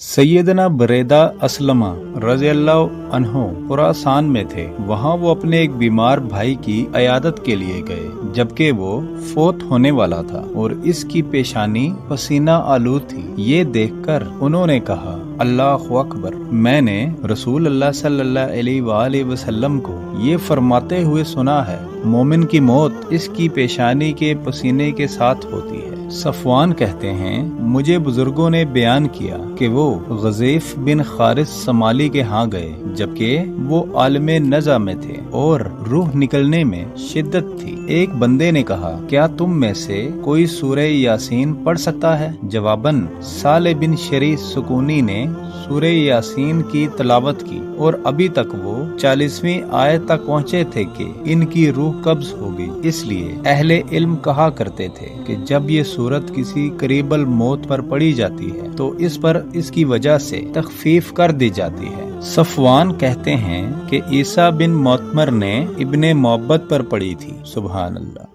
सैयदना बरेदा असलमा रज़ी अल्लाह अन्हो खुरासान में थे। वहाँ वो अपने एक बीमार भाई की इयादत के लिए गए, जबकि वो फोत होने वाला था और इसकी पेशानी पसीना आलूद थी। ये देखकर उन्होंने कहा, अल्लाहु अकबर। मैंने रसूल अल्लाह सल्लल्लाहु अलैहि वसल्लम को ये फरमाते हुए सुना है, मोमिन की मौत इसकी पेशानी के पसीने के साथ होती है। सफवान कहते हैं, मुझे बुजुर्गों ने बयान किया कि वो गज़ीफ बिन खारिस समाली के यहाँ गए, जबकि वो आलमे नज़ा में थे और रूह निकलने में शिद्दत थी। एक बंदे ने कहा, क्या तुम में से कोई सूरह यासीन पढ़ सकता है? जवाबन साले बिन शरी सुकूनी ने सूरह यासीन की तलावत की और अभी तक वो 40वीं आयत तक पहुँचे थे कि इनकी रूह कब्ज हो गई। इसलिए अहले इल्म कहा करते थे कि जब ये सूरत किसी करीबल मौत पर पढ़ी जाती है तो इस पर इसकी वजह से तखफीफ कर दी जाती है। सफवान कहते हैं कि ईसा बिन मुअत्तमर ने इब्ने मोहब्बत पर पढ़ी थी। सुभान अल्लाह।